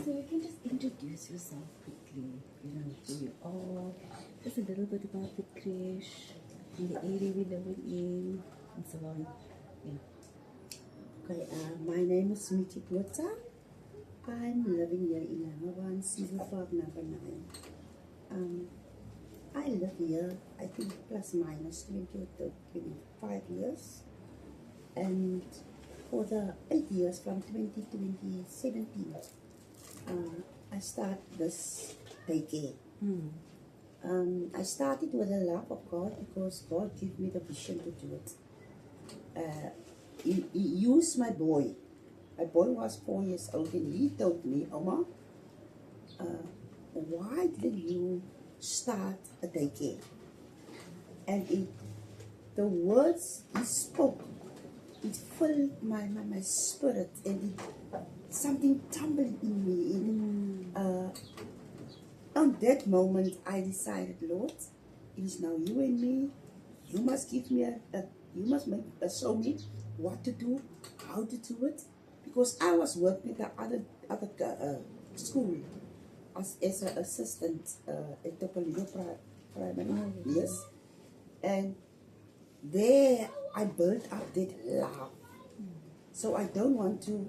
So you can just introduce yourself quickly, who you are, just a little bit about the crèche, in the area we live in, and so on. Yeah. Okay, my name is Botha. I'm living here in Langebaan, Park number 9. I live here, I think plus minus 20 or 25 years. And for the 8 years from 2017, I started this daycare. I started with the love of God because God gave me the vision to do it. He used my boy. My boy was 4 years old and he told me, Oma, why did you start a daycare? And the words he spoke, it filled my spirit, and something tumbled in me. On that moment, I decided, Lord, it is now you and me. You must give me you must show me what to do, how to do it, because I was working at the other school as an assistant at the primary, yes, and there I built up that love. So I don't want to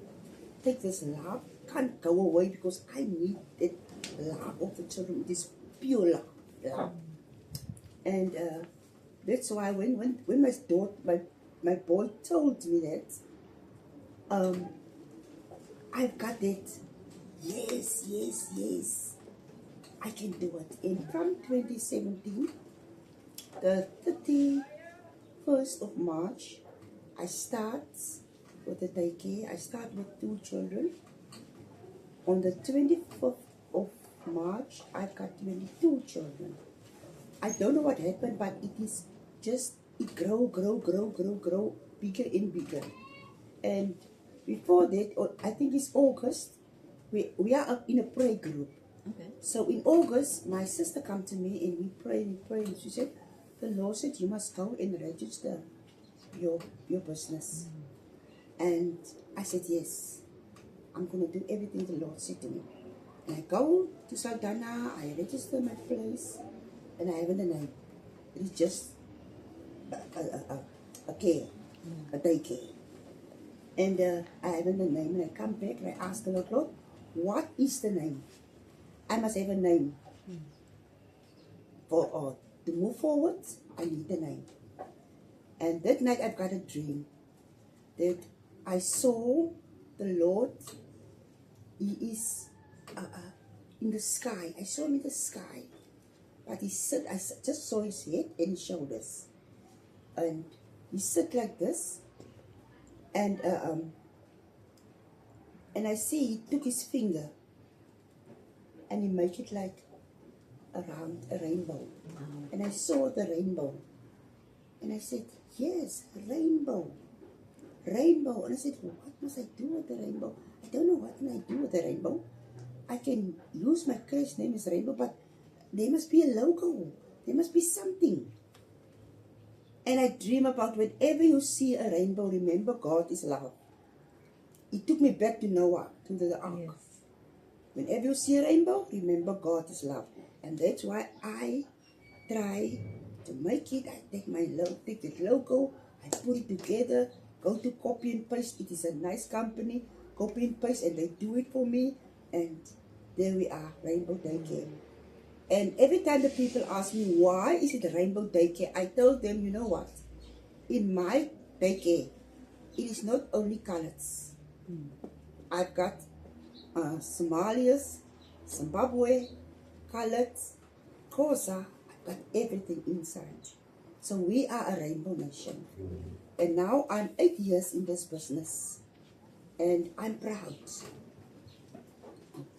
take this love, can't go away, because I need that love of the children. It is pure love. And that's why when my boy told me that, I've got that, yes, I can do it. And from 2017, the 31st of March, I start with the daycare. I start with 2 children. On the 25th of March, I've got 22 children. I don't know what happened, but it is just, it grow, bigger and bigger. And before that, I think it's August, we are up in a prayer group. Okay. So in August, my sister come to me and we pray, and she said, the Lord said you must go and register your business. And I said, yes, I'm going to do everything the Lord said to me. And I go to Saldanha, I register my place, and I haven't a name. It is just a care, a daycare. And I haven't a name, and I come back and I ask the Lord, what is the name? I must have a name. For to move forward, I need a name. And that night I've got a dream that I saw the Lord. He is in the sky. I saw him in the sky. But he said, I just saw his head and his shoulders. And he sat like this. And I see he took his finger and he made it like around a rainbow. And I saw the rainbow. And I said, yes, rainbow. Rainbow. And I said, well, what must I do with the rainbow? I don't know what can I do with the rainbow. I can use my crèche name as Rainbow, but there must be a logo. There must be something. And I dream about whenever you see a rainbow, remember God is love. It took me back to Noah, to the ark. Yes. Whenever you see a rainbow, remember God is love. And that's why I try to make it. I take the logo, I put it together, go to copy and paste. It is a nice company, copy and paste, and they do it for me. And there we are, Rainbow Daycare. And every time the people ask me, why is it Rainbow Daycare? I told them, you know what? In my daycare, it is not only colors. I've got Somalians, Zimbabwe, colors, Xhosa. I've got everything inside. So we are a rainbow nation. And now I'm 8 years in this business. And I'm proud.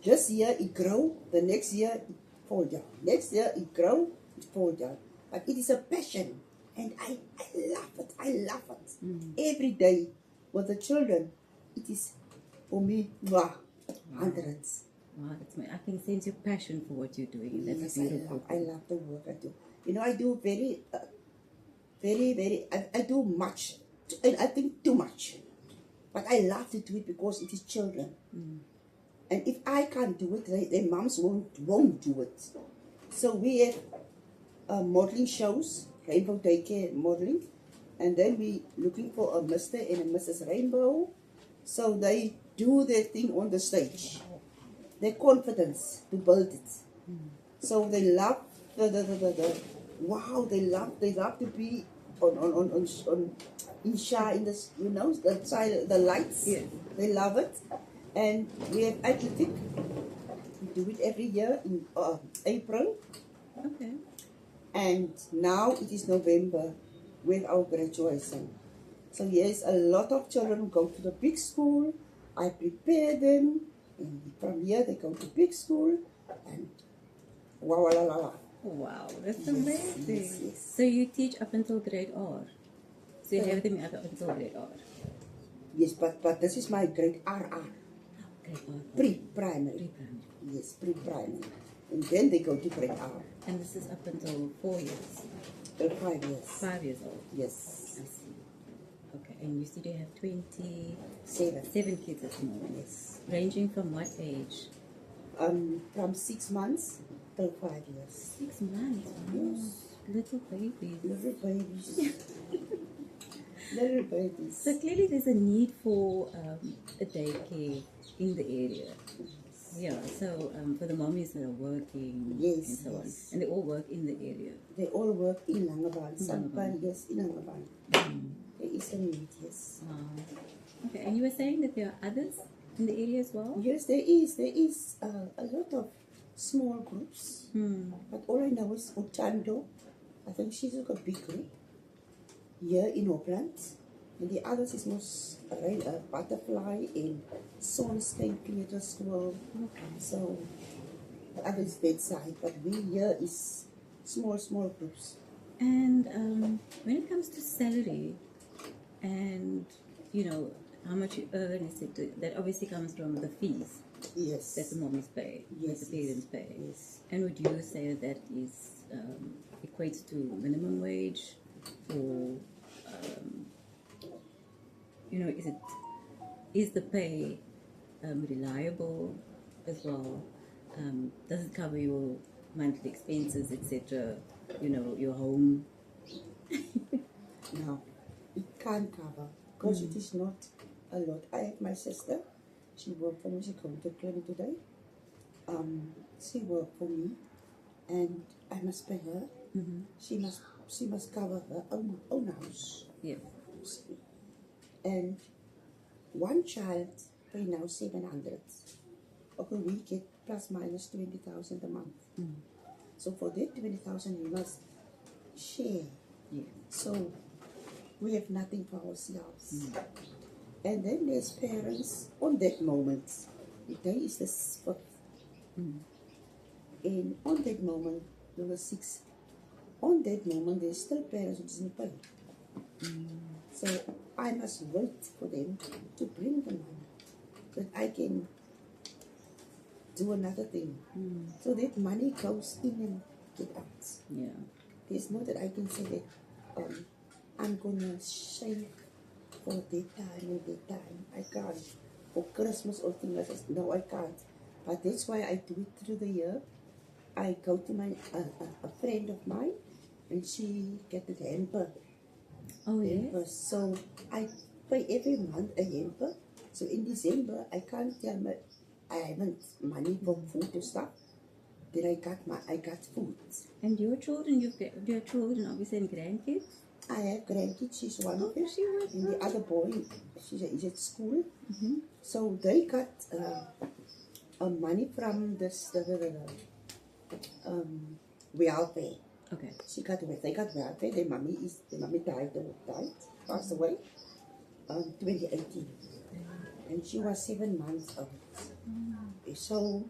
This year it grow, the next year it fall down. Next year it grow, it fall down. But it is a passion. And I love it. I love it. Every day with the children, it is for me, hundreds. Wow, I can sense your passion for what you're doing. That's yes, beautiful. I love the work I do. You know, I do I do much, and I think too much. But I love to do it because it is children. And if I can't do it, their moms won't do it. So we have modeling shows, Rainbow Daycare modeling, and then we looking for a Mr. and a Mrs. Rainbow. So they do their thing on the stage. Their confidence to build it. So they love the wow, they love to be on Isha in this, you know, the side, the lights. Yeah. They love it. And we have athletic. We do it every year in April. Okay. And now it is November with our graduation. So yes, a lot of children go to the big school. I prepare them, and from here they go to big school, and wow, la la la. Wow, that's Yes, amazing. yes, yes. So you teach up until grade R. So you have them up until grade R. Yes, but this is my grade RR, Grade R. pre-primary. Pre-primary. Yes, pre-primary, and then they go to grade R. And this is up until 4 years. 5 years. 5 years old. Yes. I see. Okay, and you said you have 7. 27 kids at the moment. Yes. Ranging from what age? From 6 months till 5 years. 6 months. Wow. Yes. Little babies. Little babies. Little babies. So clearly there's a need for a daycare in the area. Yeah, so for the mommies that are working Yes, and so on. yes. And they all work in the area. They all work in Langebaan. Somebody, yes, in Langebaan. There is a need, yes. Okay, and you were saying that there are others in the area as well? Yes, there is. There is a lot of small groups. But all I know is Otando. I think she's like a big group here in Auckland. And the others is most Butterfly in Sonstein Theatre School. Okay. So the other is bedside, but we here is small groups. And when it comes to salary and, you know, how much you earn, that obviously comes from the fees Yes. that the mommies pay, Yes, that the parents pay. Yes. And would you say that is equates to minimum wage, or you know, is the pay reliable as well? Does it cover your monthly expenses, etc.? You know, your home. No, it can't cover because it is not a lot. I have my sister. She worked for me. She came to clinic today. She worked for me, and I must pay her. She must cover her own house. Yeah. And one child pay now 700. Okay, we get plus minus 20,000 a month. So for that 20,000, we must share. Yeah. So we have nothing for ourselves. And then there's parents on that moment. The day is the 5th. And on that moment, there were 6. On that moment, there's still parents who doesn't pay. So I must wait for them to bring the money that I can do another thing. So that money goes in and get out. Yeah. There's no that I can say that I'm gonna save for that time and that time. I can't. For Christmas or things like that. No, I can't. But that's why I do it through the year. I go to my a friend of mine, and she get the hamper. Oh Hamper. yes. So I pay every month a hamper. So in December, I can't tell me I haven't money for food or stuff. Then I got food. And your children, your children obviously and grandkids. I have grandkids. She's one of them. She was. And the other boy, is at school. So they got money from this welfare. Okay. They got welfare. Their mommy died, passed away, 2018, and she was 7 months old. So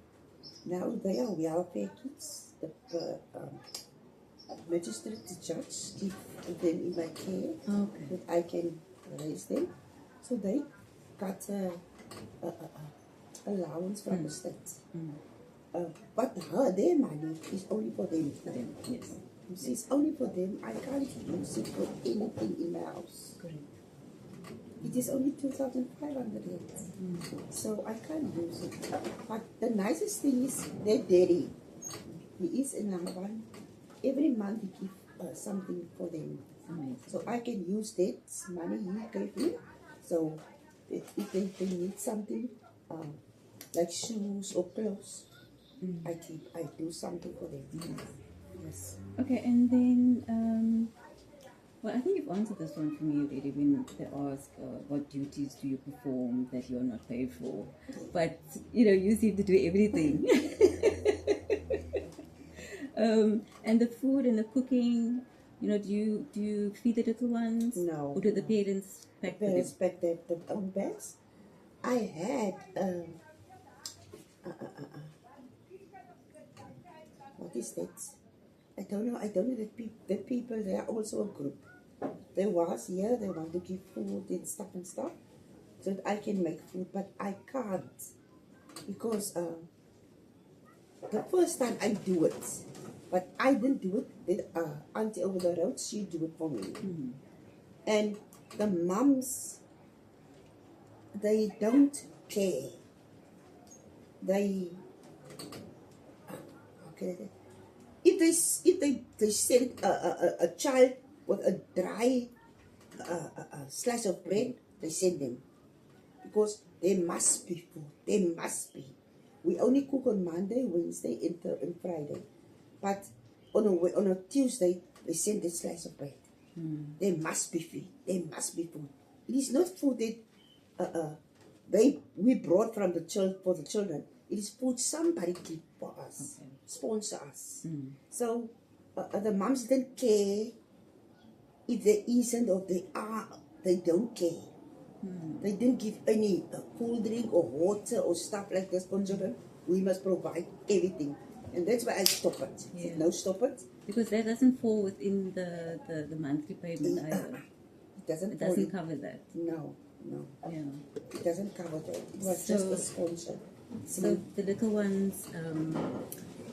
now they are welfare kids. The magistrate, the judge, give them in my care Okay. that I can raise them. So they got allowance from the state. But their money is only for them. Yes. It's only for them. I can't use it for anything in my house. Correct. It is only 2,500 yet. So I can't use it. But the nicest thing is their daddy. He is in Langebaan. Every month he gives something for them. Amazing. So I can use that money he gave me. So if they need something, like shoes or clothes, I do something for them. Yes. Okay, and then, well, I think you've answered this one for me already when they ask what duties do you perform that you're not paid for. But, you seem to do everything. And the food and the cooking, do you feed the little ones? No. Or do the parents pack for them? Parents pack their own bags. I had what is that? I don't know the people, they are also a group. They was here, they want to give food and stuff, so that I can make food, but I can't because the first time I do it, but I didn't do it. Auntie over the road, she do it for me. And the mums, they don't care. They, okay, if they send a child with a dry slice of bread, they send them because there must be food. There must be. We only cook on Monday, Wednesday, and Friday, but on a Tuesday they send a slice of bread. There must be food. There must be food. It is not food that we brought from for the children. It is food somebody keep for us, sponsor us. So the moms didn't care if they isn't or they are. They don't care. They didn't give any cool drink or water or stuff like this for children. We must provide everything, and that's why I stop it. I said, no, stop it. Because that doesn't fall within the monthly payment either. It doesn't. It doesn't cover that. No. Yeah. It doesn't cover that. It was just a sponsor. So the little ones,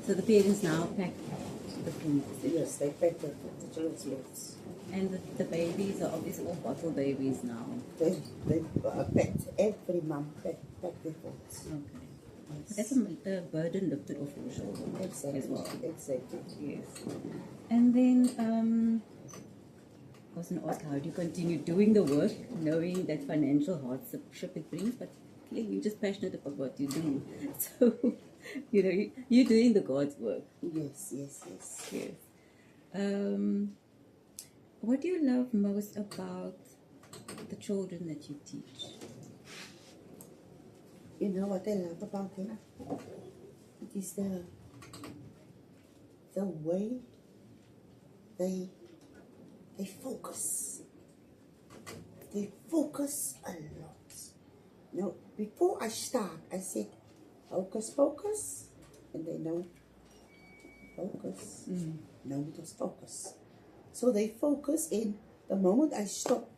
so the parents now pack the food. Yes, they pack the children's meals. And the babies are obviously all bottle babies now. They packed, every mom packed their foods. Okay. That's a burden lifted off your shoulder Exactly. as well. Exactly. Yes. And then I was going to ask, how do you continue doing the work, knowing that financial hardship it brings, but clearly you're just passionate about what you do. So, you're doing the God's work. Yes. Yes. What do you love most about the children that you teach? You know what I love about them? It is the way they focus. They focus a lot. Now, before I start, I said, focus, focus. And they know, focus. No, it was focus. So they focus in the moment I stop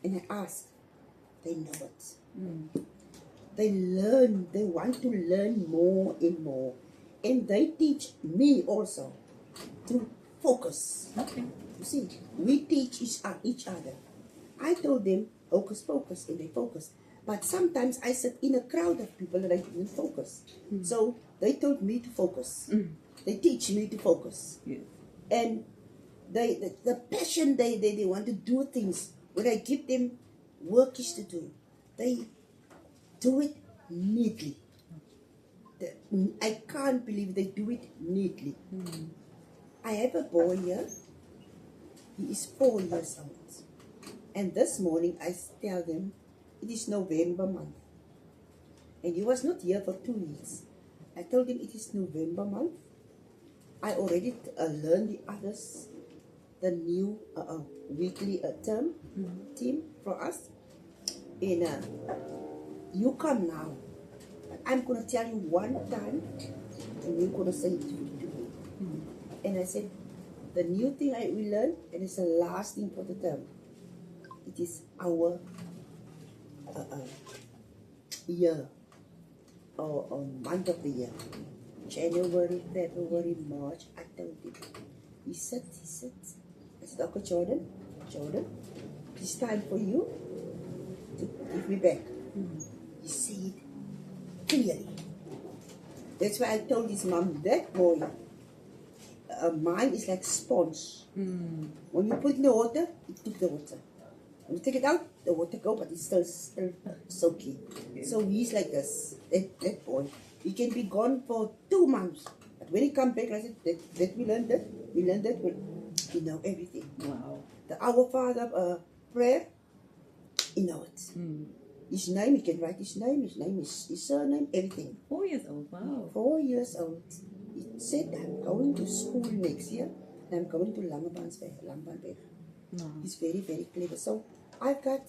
and I ask, they know it. They learn, they want to learn more and more. And they teach me also to focus. Okay. You see, we teach each other. I told them, focus, focus, and they focus. But sometimes I sit in a crowd of people and I didn't focus. So they told me to focus. They teach me to focus. Yes. And the passion they want to do things, when I give them work is to do, they do it neatly. I can't believe they do it neatly. I have a boy here. He is 4 years old. And this morning I tell them it is November month. And he was not here for 2 weeks. I told him it is November month. I already learned the others, the new weekly term team for us. And you come now. I'm going to tell you one time and you're going to say it to me. And I said, the new thing we learned, and it's the last thing for the term. It is our year or month of the year. January, February, March. I told him. He sits. I said, okay, Jordan, it's time for you to give me back. He said clearly. That's why I told his mom, that boy, mine is like sponge. When you put in the water, it took the water. When you take it out, the water go, but it's still soaking. So he's like this, that boy. He can be gone for 2 months. But when he come back, I said, that we learned that, we know everything. Wow. The Our Father prayer, he know it. His name, he can write his name, his surname, everything. 4 years old, wow. 4 years old. He said, I'm going to school next year, and I'm going to Langebaan. Wow. He's very, very clever. So I've got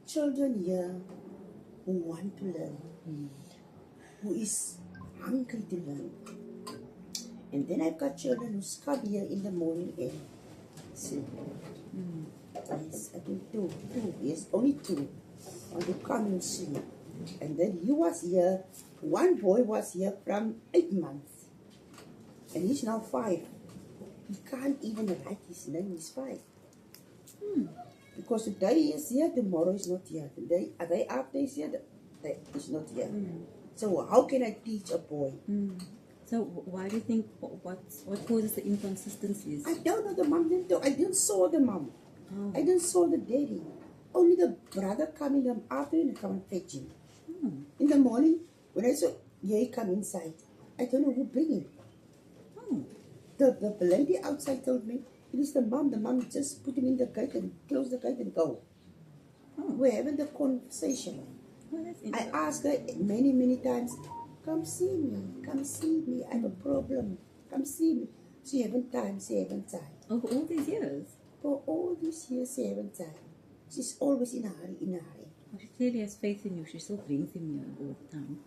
children here who want to learn, who is hungry to learn. And then I've got children who come here in the morning and sleep. Yes, I think two. Yes, only 2. And they come and sleep. And then he was here, one boy was here from 8 months. And he's now 5. He can't even write his name, he's 5. Because today he is here, tomorrow he's not here. Today, a day after he's here, he's not here. So how can I teach a boy? So why do you think, what causes the inconsistencies? I don't know, the mom didn't know. I didn't saw the mom. Oh. I didn't saw the daddy. Only the brother coming in the afternoon and come and fetch him. In the morning, when I saw, yeah, he come inside. I don't know who bring him. The lady outside told me, it is the mom. The mom just put him in the gate and close the gate and go. We're having the conversation. Well, that's I interesting. asked her many, many times, come see me, I have a problem, come see me. She haven't time. Over all these years? For all these years, she haven't time. She's always in a hurry. Well, she clearly has faith in you. She still brings him here all the time.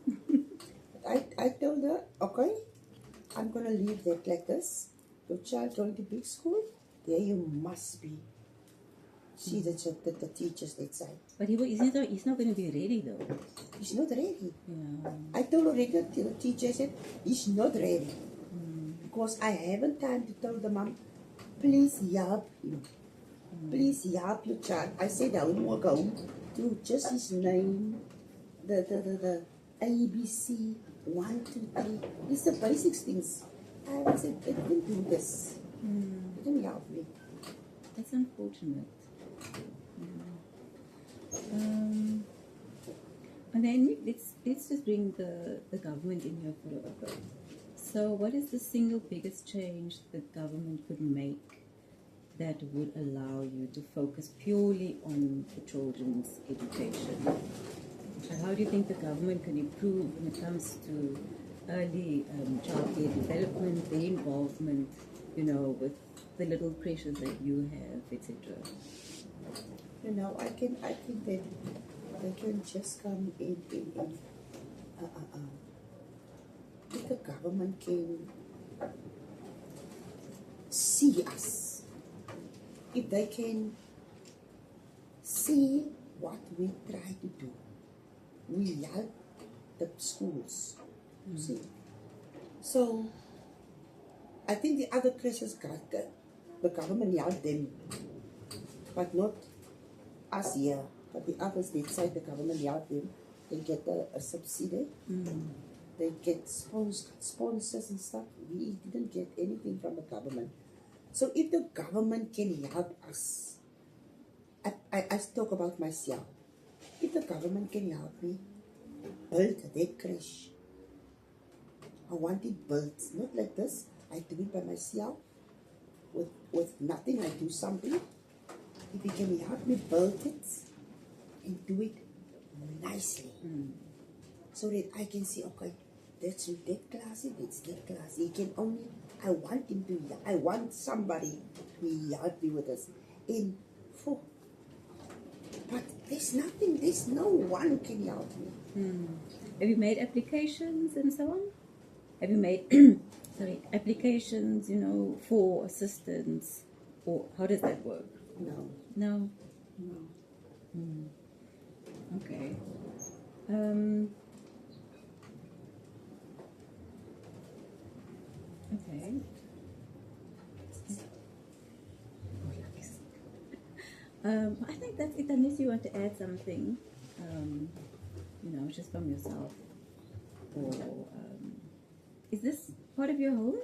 I told her, okay, I'm going to leave that like this. Your child going to big school, there you must be. See the teachers that side. But he's not going to be ready though. He's not ready. Yeah. I told already the teacher said, he's not ready. Because I haven't time to tell the mom, please help him. Please help your child. I said I will go to just his name, the ABC, 1, 2, 3. It's the basic things. I said, they didn't do this. They didn't help me. That's unfortunate. And then let's just bring the government in here for a bit. So what is the single biggest change the government could make that would allow you to focus purely on the children's education? And how do you think the government can improve when it comes to early childcare development, their involvement, with the little creches that you have, etc.? I think that they can just come in if the government can see us, if they can see what we try to do, we help the schools. See, so I think the other creches got the government helped them, but not us here. But the others, they said the government helped them. They get a subsidy. They get sponsors and stuff. We didn't get anything from the government. So if the government can help us, I talk about myself. If the government can help me build that crèche, I want it built, not like this. I do it by myself. With nothing, I do something. If you can help me build it and do it nicely, so that I can see, okay, that's that class, it's that class. He can only, I want somebody to help me with this. But there's nothing, there's no one can help me. Have you made applications and so on? Have you made applications, for assistance, or how does that work? No. Okay. Okay. I think that's it, unless you want to add something, just from yourself. Or is this part of your home?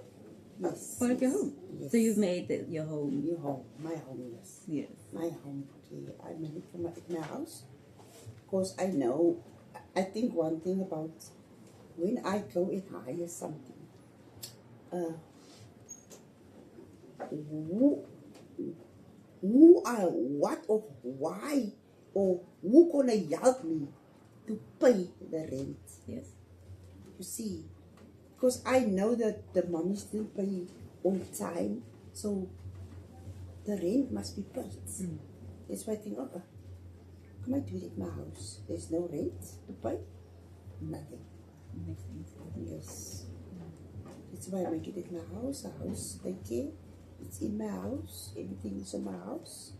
Yes. Part of your home? Yes. So you've made your home? Your home. My home, yes. Yes. My home. Okay. I made it for my house. Because I know, I think one thing about when I go and hire something, who are what or why or who gonna help me to pay the rent? Yes. You see, because I know that the money still pay on time, so the rent must be paid. That's why I think, okay, come I do it at my house. There's no rent to pay, nothing. Makes sense. Yes. That's why I make it at my house. A house, Daycare. It's in my house. Everything is in my house.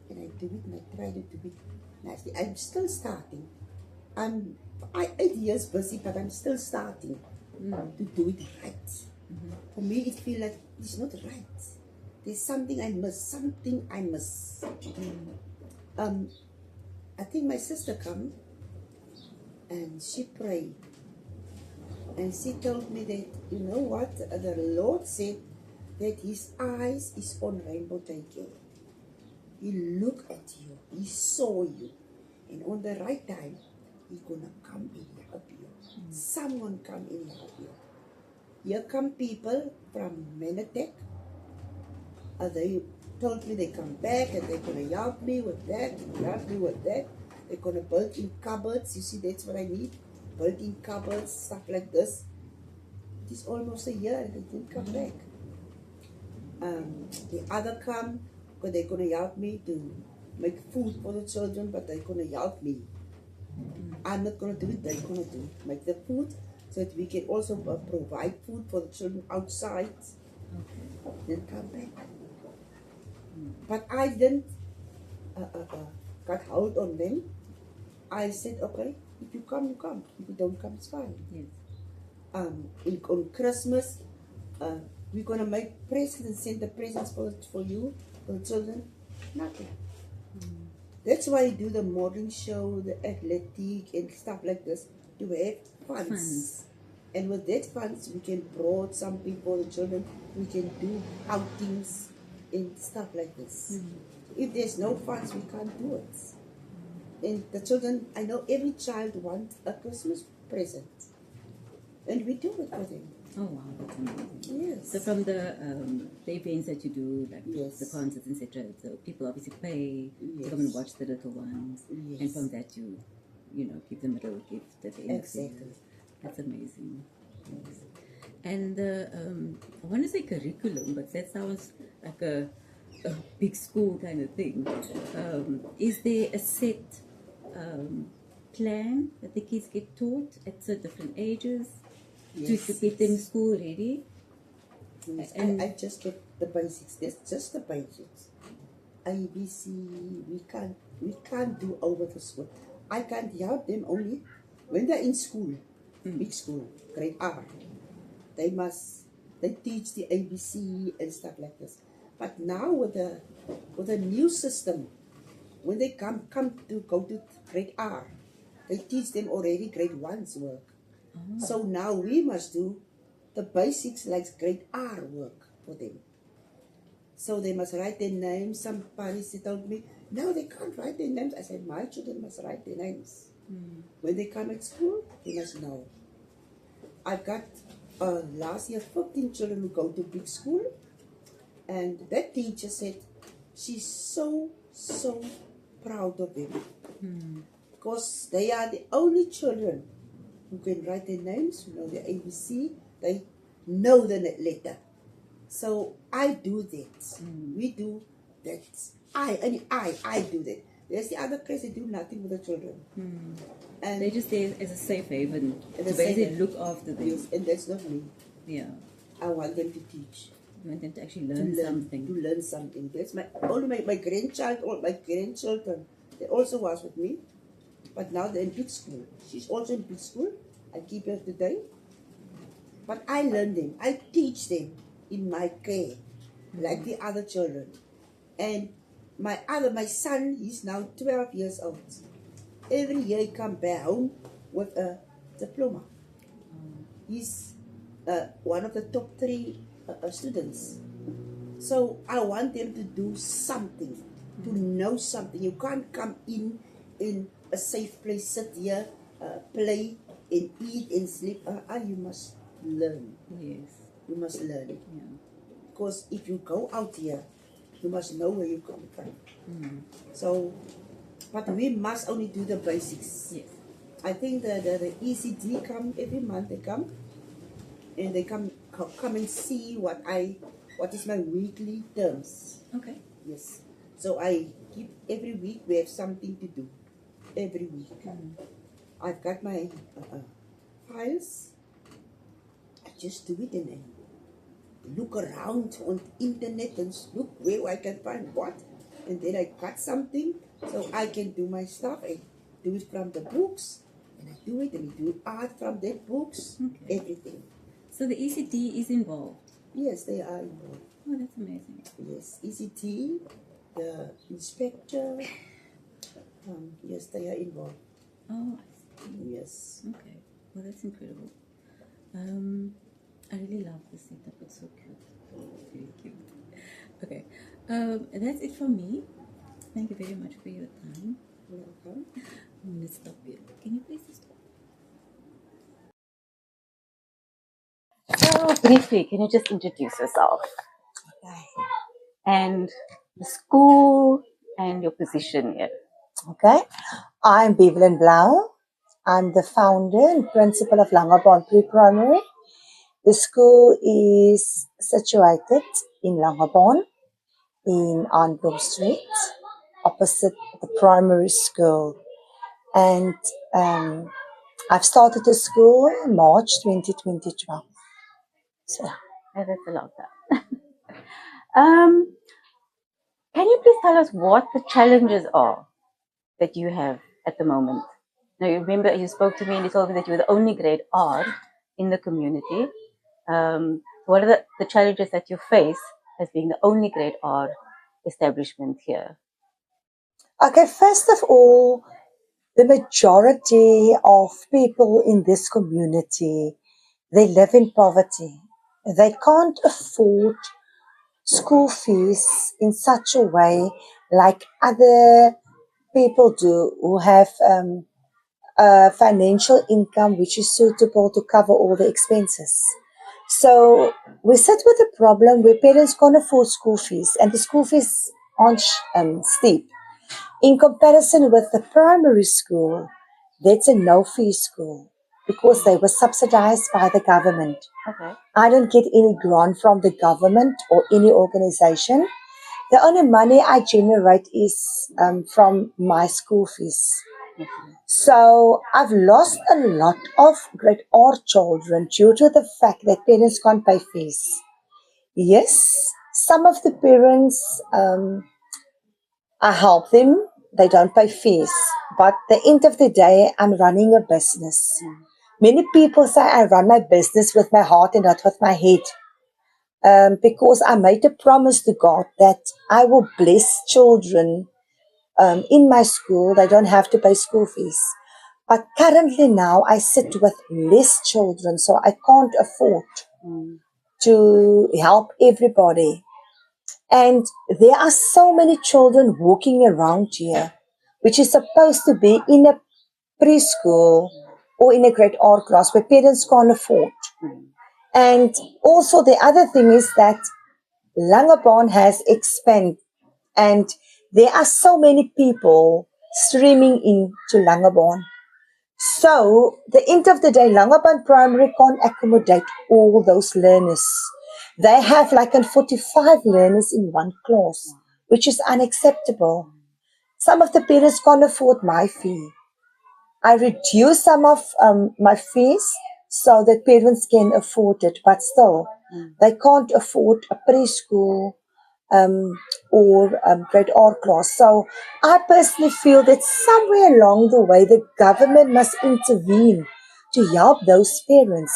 And I do it and I try to do it nicely. I'm still starting. I'm 8 years busy, but I'm still starting to do it right. For me, it feels like it's not right. There's something I miss. I think my sister come and she prayed. And she told me that, you know what, the Lord said that his eyes is on Rainbow Daycare. He looked at you, he saw you, and on the right time, he's gonna come and help you. Someone come and help you. Here come people from Menatech. They told me they come back and they're gonna help me with that, help me with that. They're gonna build in cupboards. You see, that's what I need. Building cupboards, stuff like this. It is almost a year and they didn't come back. The other come because they're going to help me to make food for the children, but they're going to help me. I'm not going to do it, they're going to do it. Make the food so that we can also provide food for the children outside. Then come back. But I didn't got hold on them. I said, okay, if you come, you come. If you don't come, it's fine. Yes. On Christmas, we're going to make presents and send the presents for you, for the children. Nothing. That's why I do the morning show, the athletic and stuff like this, to have funds. And with that funds, we can broad some people, the children, we can do outings and stuff like this. If there's no funds, we can't do it. And the children, I know every child wants a Christmas present. And we do it for them. Oh wow, that's amazing. Yes. So from the events that you do, like Yes. the concerts, etc., so people obviously pay to come and watch the little ones, Yes. and from that you give them a little gift at the end of the year. Exactly. That's amazing. Yes. And the I want to say curriculum, but that sounds like a big school kind of thing. Is there a set plan that the kids get taught at different ages to get them school ready? Yes. And I just get the basics. That's just the basics. ABC, we can't do over the school. I can't help them only when they're in school, big school, grade R. They teach the ABC and stuff like this. But now with the new system, when they come to go to grade R, they teach them already grade 1's work. Oh. So now we must do the basics like grade R work for them. So they must write their names. Some parents told me, no, they can't write their names. I said, my children must write their names. When they come at school, they must know. I got last year 15 children who go to big school. And that teacher said, she's so proud of them. Because they are the only children who can write their names, who know their ABC, they know the letter. So I do that. We do that. I do that. There's the other case, they do nothing with the children. And they're just there as a safe haven to safe basically haven. look after them. Yes, and that's not me. Yeah. I want them to teach. You want them to actually learn something. To learn something. That's my grandchild or my grandchildren. They also was with me. But now they're in big school. She's also in big school. I keep her today. But I learn them. I teach them in my care, like the other children. And my son, he's now 12 years old. Every year he come back home with a diploma. He's one of the top 3 students. So I want them to do something, to know something. You can't come in a safe place, sit here, play and eat and sleep. You must learn. Yes. You must learn. Yeah. Because if you go out here, you must know where you come from. So, but we must only do the basics. Yes. I think the ECD come every month. They come and they come and see what is my weekly terms. Okay. Yes. So I keep every week we have something to do. Every week. I've got my files. I just do it and then look around on the internet and look where I can find what. And then I got something so I can do my stuff. I do it from the books and I do it and I do art from the books. Okay. Everything. So the ECD is involved? Yes, they are involved. Oh, that's amazing. Yes, ECT, the inspector, yes, they are involved. Oh, I see. Yes. Okay. Well, that's incredible. I really love the setup. It's so cute. It's very cute. Okay. That's it from me. Thank you very much for your time. You're welcome. I'm going to stop here. Can you please stop? So, briefly, can you just introduce yourself? Okay. And the school and your position here. Okay. I'm Bevelynn Blaauw. I'm the founder and principal of Langebaan Pre-Primary. The school is situated in Langebaan in Bloauw Street, opposite the primary school. And I've started the school in March 2012. So, Yeah, that's a long time. Can you please tell us what the challenges are that you have at the moment? Now, you remember you spoke to me and you told me that you were the only grade R in the community. What are the challenges that you face as being the only grade R establishment here? okay, first of all, the majority of people in this community, they live in poverty. They can't afford school fees in such a way like other people do who have a financial income which is suitable to cover all the expenses. So we sit with a problem where parents can't afford school fees and the school fees aren't steep. In comparison with the primary school, that's a no-fee school because they were subsidized by the government. Okay. I don't get any grant from the government or any organization. The only money I generate is from my school fees. So I've lost a lot of grade R children due to the fact that parents can't pay fees. Yes, some of the parents, I help them. They don't pay fees. But at the end of the day, I'm running a business. Many people say I run my business with my heart and not with my head. Because I made a promise to God that I will bless children in my school. They don't have to pay school fees. But currently now I sit with less children, so I can't afford to help everybody. And there are so many children walking around here, which is supposed to be in a preschool or in a grade R class where parents can't afford. And also the other thing is that Langebaan has expanded and there are so many people streaming into Langebaan. So, the end of the day, Langebaan Primary can't accommodate all those learners. They have like 45 learners in one class, which is unacceptable. Some of the parents can't afford my fee. I reduce some of my fees so that parents can afford it, but still, they can't afford a preschool or grade R class. So I personally feel that somewhere along the way, the government must intervene to help those parents.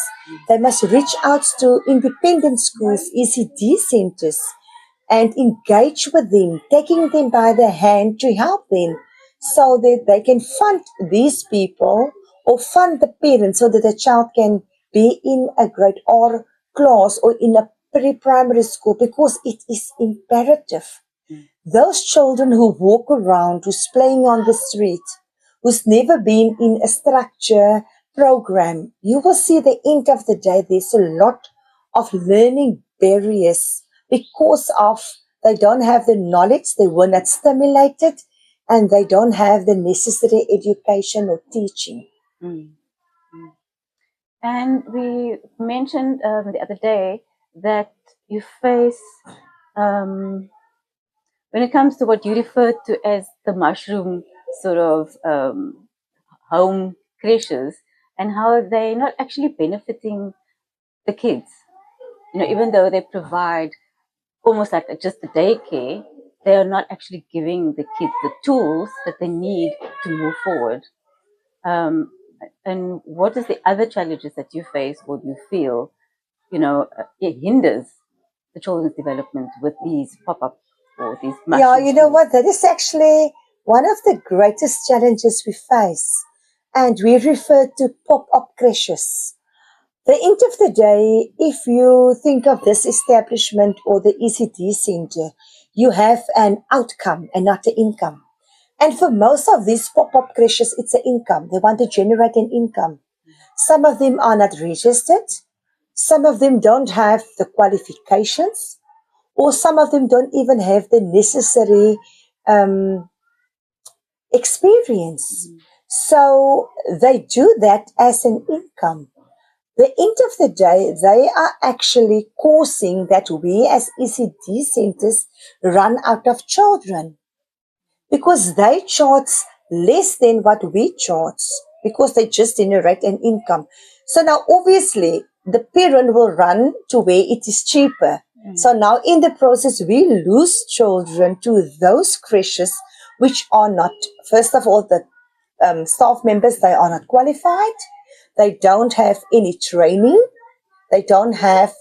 They must reach out to independent schools, ECD centers, and engage with them, taking them by the hand to help them so that they can fund these people or fund the parents so that the child can be in a grade R class or in a pre-primary school, because it is imperative. Those children who walk around, who's playing on the street, who's never been in a structure program, you will see at the end of the day there's a lot of learning barriers because of they don't have the knowledge, they were not stimulated, and they don't have the necessary education or teaching. And we mentioned the other day that you face, when it comes to what you referred to as the mushroom sort of home creches, and how they're not actually benefiting the kids. Even though they provide almost like just the daycare, they are not actually giving the kids the tools that they need to move forward. And what is the other challenges that you face or you feel, it hinders the children's development with these pop-up or these Yeah, you know what? That is actually one of the greatest challenges we face. And we refer to pop-up creches. The end of the day, if you think of this establishment or the ECD center, you have an outcome and not an income. And for most of these pop-up creches, it's an income. They want to generate an income. Some of them are not registered. Some of them don't have the qualifications, or some of them don't even have the necessary experience. So they do that as an income. The end of the day, they are actually causing that we as ECD centers run out of children, because they charge less than what we charge, because they just generate an income. So now obviously the parent will run to where it is cheaper. So now in the process, we lose children to those creches which are not, first of all, the staff members, they are not qualified. They don't have any training. They don't have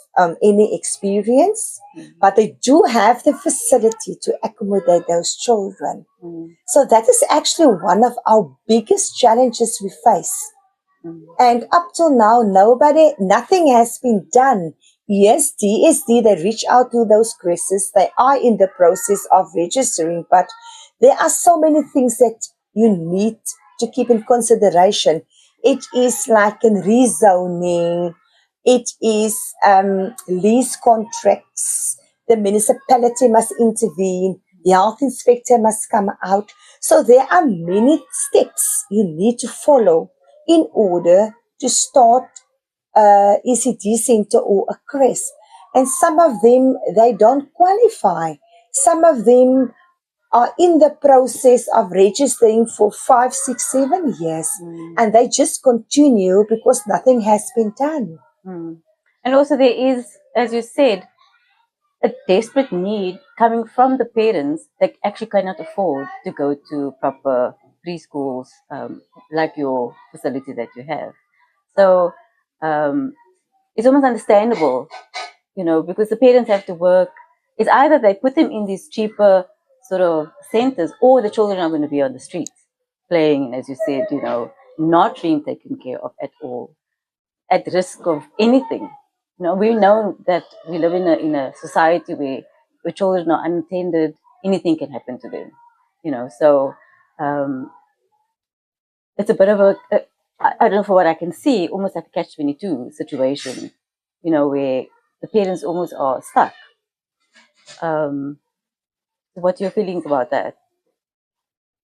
any experience, but they do have the facility to accommodate those children. So that is actually one of our biggest challenges we face. And up till now, nothing has been done. Yes, DSD, they reach out to those creches. They are in the process of registering, but there are so many things that you need to keep in consideration. It is like a rezoning. It is lease contracts. The municipality must intervene. The health inspector must come out. So there are many steps you need to follow in order to start a ECD center or a crèche. And some of them, they don't qualify. Some of them are in the process of registering for 5, 6, 7 years. And they just continue because nothing has been done. And also there is, as you said, a desperate need coming from the parents that actually cannot afford to go to proper preschools like your facility that you have. So it's almost understandable, because the parents have to work. It's either they put them in these cheaper sort of centers, or the children are going to be on the streets playing, as you said, not being taken care of at all, at risk of anything. We know that we live in a society where children are unattended, anything can happen to them. So it's a bit of I don't know, for what I can see, almost like a catch-22 situation, where the parents almost are stuck. What are your feelings about that?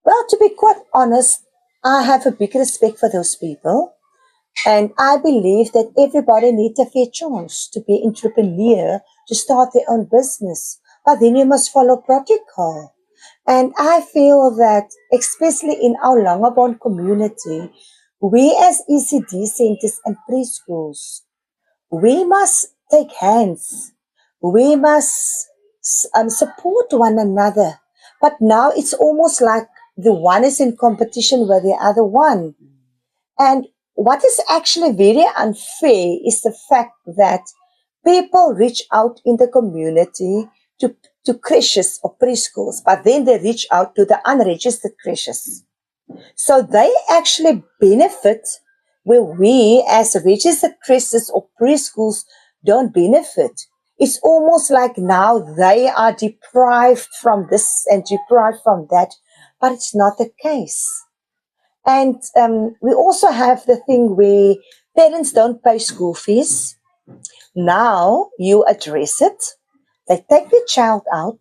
Well, to be quite honest, I have a big respect for those people. And I believe that everybody needs a fair chance to be an entrepreneur, to start their own business. But then you must follow protocol. And I feel that, especially in our Langebaan community, we as ECD centers and preschools, we must take hands. We must support one another. But now it's almost like the one is in competition with the other one. And what is actually very unfair is the fact that people reach out in the community to to creches or preschools, but then they reach out to the unregistered creches. So they actually benefit where we as registered creches or preschools don't benefit. It's almost like now they are deprived from this and deprived from that, but it's not the case. And we also have the thing where parents don't pay school fees. Now you address it. They take the child out,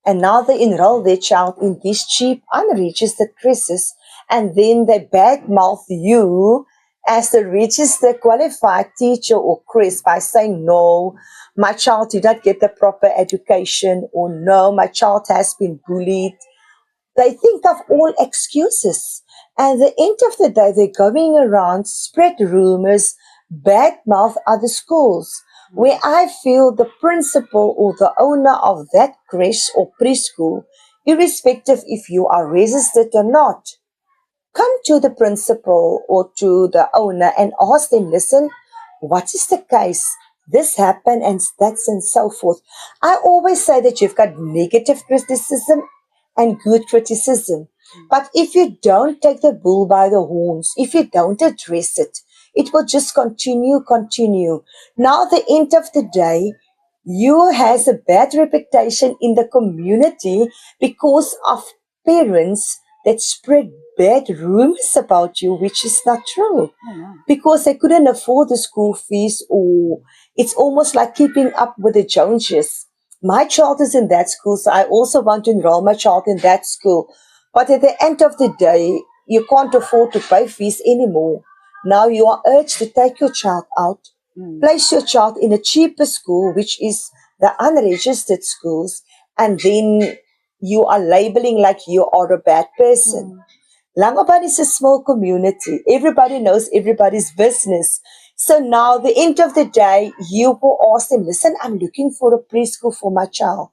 and now they enroll their child in these cheap, unregistered creches, and then they badmouth you as the registered qualified teacher or creche by saying, no, my child did not get the proper education, or no, my child has been bullied. They think of all excuses. And at the end of the day, they're going around, spread rumors, badmouth other schools, where I feel the principal or the owner of that creche or preschool, irrespective if you are registered or not, come to the principal or to the owner and ask them, listen, what is the case? This happened and that's and so forth. I always say that you've got negative criticism and good criticism. But if you don't take the bull by the horns, if you don't address it, it will just continue. Now, at the end of the day, you has a bad reputation in the community because of parents that spread bad rumors about you, which is not true. Because they couldn't afford the school fees, or it's almost like keeping up with the Joneses. My child is in that school, so I also want to enroll my child in that school. But at the end of the day, you can't afford to pay fees anymore. Now you are urged to take your child out, place your child in a cheaper school, which is the unregistered schools, and then you are labeling like you are a bad person. Langebaan is a small community. Everybody knows everybody's business. So now, the end of the day, you will ask them, listen, I'm looking for a preschool for my child.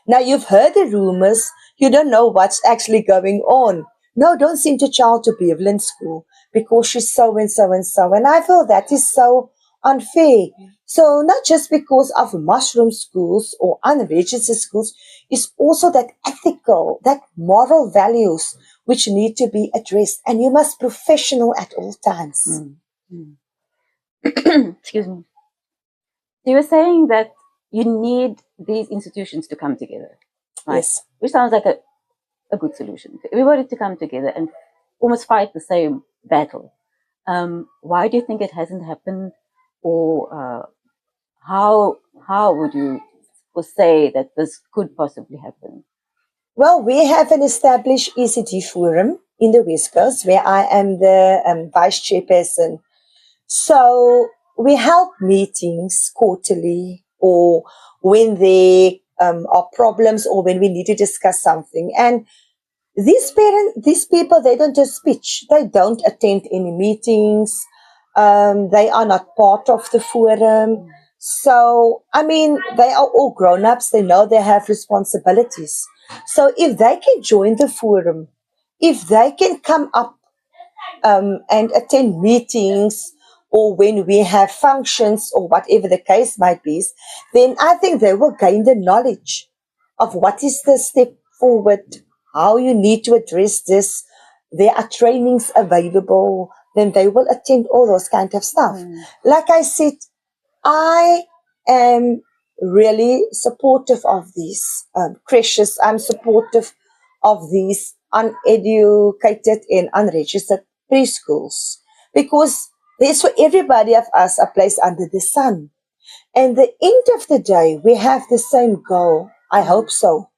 Now, you've heard the rumors. You don't know what's actually going on. No, don't send your child to Bevelynn school because she's so and so and so. And I feel that is so unfair. So not just because of mushroom schools or unregistered schools, it's also that ethical, that moral values which need to be addressed. And you must be professional at all times. Excuse me. You were saying that you need these institutions to come together. Right? Yes. Which sounds like a good solution. For everybody to come together and almost fight the same battle. Why do you think it hasn't happened? Or how would you say that this could possibly happen? Well, we have an established ECD forum in the West Coast where I am the vice chairperson. So we held meetings quarterly, or when there are problems, or when we need to discuss something. And these people, they don't just speech. They don't attend any meetings. They are not part of the forum. So, I mean, they are all grown-ups. They know they have responsibilities. So if they can join the forum, if they can come up and attend meetings, or when we have functions or whatever the case might be, then I think they will gain the knowledge of what is the step forward, how you need to address this. There are trainings available, then they will attend all those kind of stuff. Like I said, I am really supportive of these creches. I'm supportive of these uneducated and unregistered preschools, because there's for everybody of us a place under the sun. And the end of the day, we have the same goal. I hope so.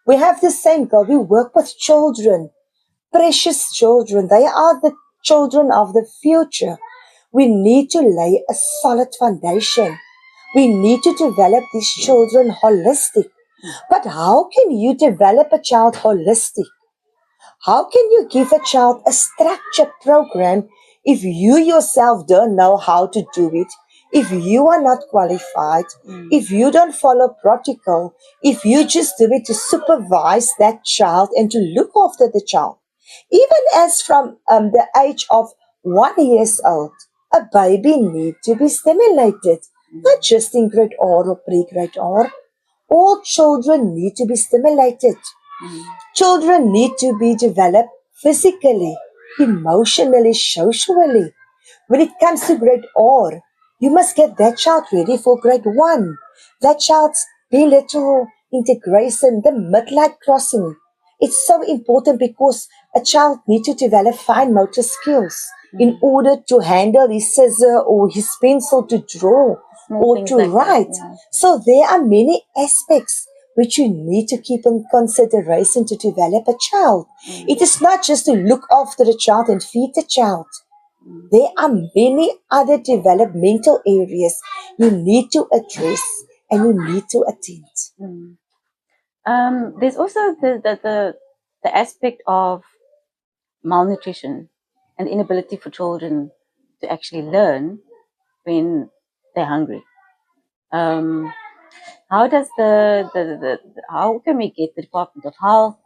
We have the same goal. We work with children, precious children. They are the children of the future. We need to lay a solid foundation. We need to develop these children holistic. But how can you develop a child holistic? How can you give a child a structured program if you yourself don't know how to do it, if you are not qualified, if you don't follow protocol, if you just do it to supervise that child and to look after the child? Even as from the age of 1 year old, a baby needs to be stimulated, not just in grade R or pre-grade R. All children need to be stimulated. Children need to be developed physically, emotionally, socially. When it comes to grade R, you must get that child ready for grade 1. That child's bilateral integration, the midlife crossing. It's so important because a child needs to develop fine motor skills in order to handle his scissor or his pencil to draw or to like write. That, yeah. So there are many aspects which you need to keep in consideration to develop a child. It is not just to look after the child and feed the child. There are many other developmental areas you need to address and you need to attend. There's also the aspect of malnutrition and inability for children to actually learn when they're hungry. How does how can we get the Department of Health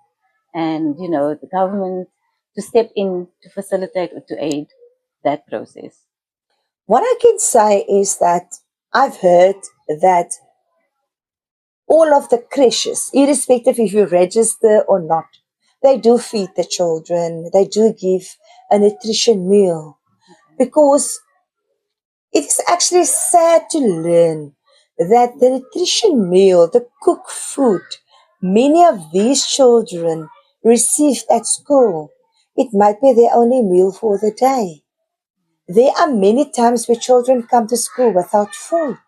and the government to step in to facilitate or to aid that process? What I can say is that I've heard that all of the creches, irrespective if you register or not, they do feed the children, they do give a nutrition meal. Because it is actually sad to learn that the nutrition meal, the cooked food, many of these children received at school, it might be their only meal for the day. There are many times where children come to school without food.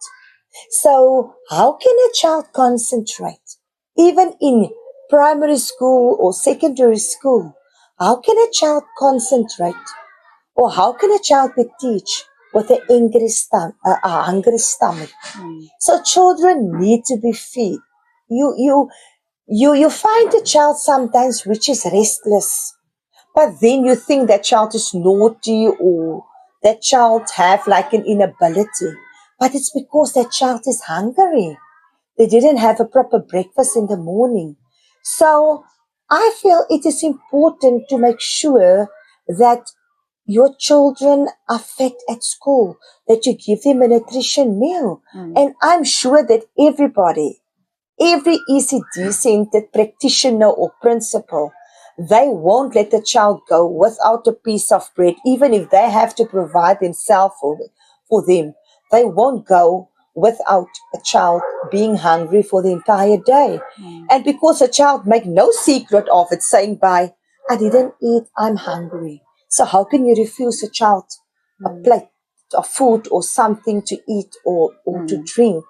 So how can a child concentrate? Even in primary school or secondary school, how can a child concentrate? Or how can a child be teach with a hungry stomach? So children need to be fed. You find a child sometimes which is restless, but then you think that child is naughty or that child have like an inability. But it's because that child is hungry. They didn't have a proper breakfast in the morning. So I feel it is important to make sure that your children are fed at school, that you give them a nutrition meal. And I'm sure that every ECD-centered practitioner or principal, they won't let the child go without a piece of bread, even if they have to provide themselves for them. They won't go without a child being hungry for the entire day. And because a child make no secret of it, saying I didn't eat, I'm hungry. So how can you refuse a child a plate of food or something to eat or to drink?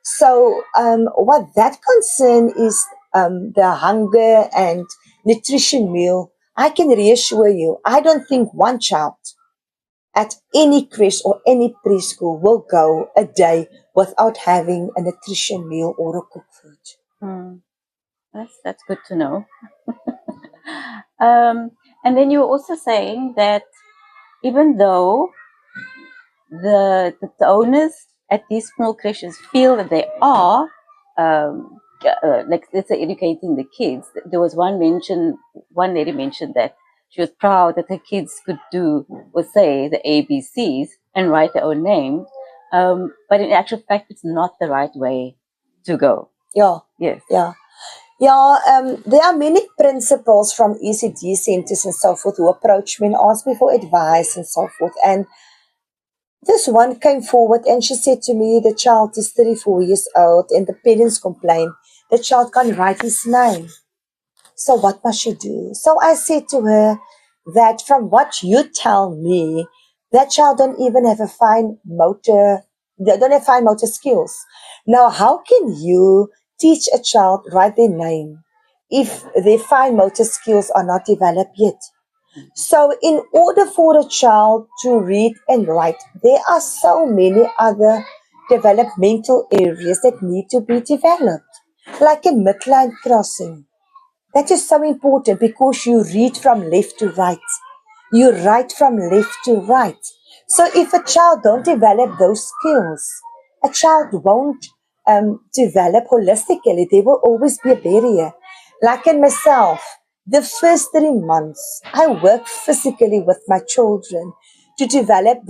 So what that concern is the hunger and nutrition meal, I can reassure you, I don't think one child at any crèche or any preschool will go a day without having a nutrition meal or a cooked food. That's good to know. And then you were also saying that even though the owners at these small creches feel that they are like, let's say, educating the kids, there was one lady mentioned that she was proud that her kids could do or say the ABCs and write their own name, but in actual fact it's not the right way to go. There are many principals from ECD centers and so forth who approach me and ask me for advice and so forth. And this one came forward and she said to me, the child is 34 years old and the parents complain the child can't write his name. So what must she do? So I said to her that from what you tell me, that child don't even have a they don't have fine motor skills. Now, how can you teach a child write their name if their fine motor skills are not developed yet? So in order for a child to read and write, there are so many other developmental areas that need to be developed, like a midline crossing. That is so important because you read from left to right. You write from left to right. So if a child don't develop those skills, a child won't develop holistically. There will always be a barrier. Like in myself, the first 3 months, I work physically with my children to develop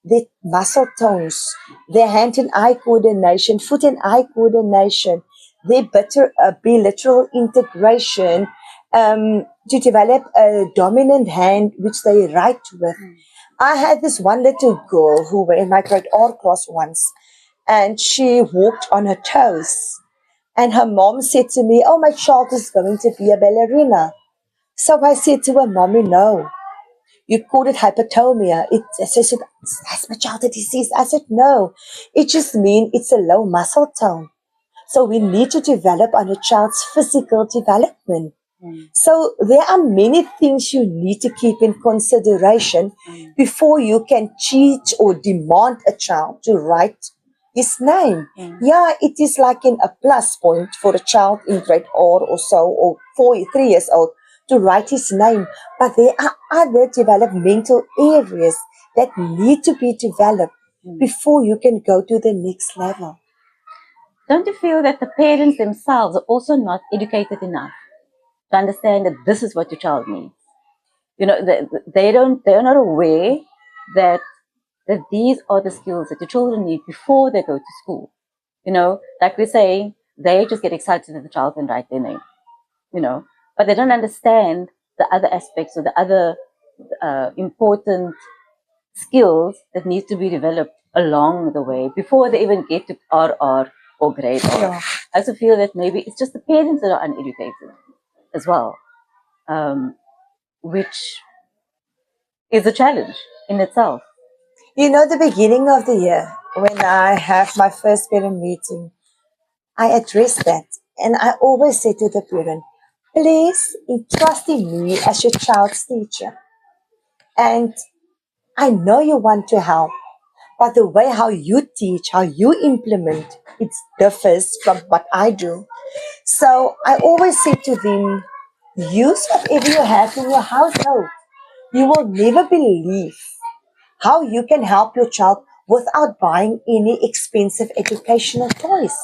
their muscle tones, their hand and eye coordination, foot and eye coordination, their bilateral integration, to develop a dominant hand which they write with. I had this one little girl who were in my grade R class once, and she walked on her toes. And her mom said to me, "Oh, my child is going to be a ballerina." So I said to her, "Mommy, no. You called it hypotomia." She said, "That's my childhood disease." I said, "No. It just means it's a low muscle tone. So we need to develop on a child's physical development." So there are many things you need to keep in consideration before you can teach or demand a child to write his name. Yeah, it is like a plus point for a child in grade R or so, or 3 years old, to write his name. But there are other developmental areas that need to be developed before you can go to the next level. Don't you feel that the parents themselves are also not educated enough to understand that this is what your child needs? You know, they're not aware that these are the skills that the children need before they go to school. You know, like we're saying, they just get excited that the child can write their name, you know, but they don't understand the other aspects or the other important skills that need to be developed along the way before they even get to RR or grade R. Yeah. I also feel that maybe it's just the parents that are uneducated as well, which is a challenge in itself. You know, the beginning of the year, when I have my first parent meeting, I address that. And I always say to the parent, please entrust in me as your child's teacher. And I know you want to help, but the way how you teach, how you implement, it differs from what I do. So I always say to them, use whatever you have in your household. You will never believe how you can help your child without buying any expensive educational toys.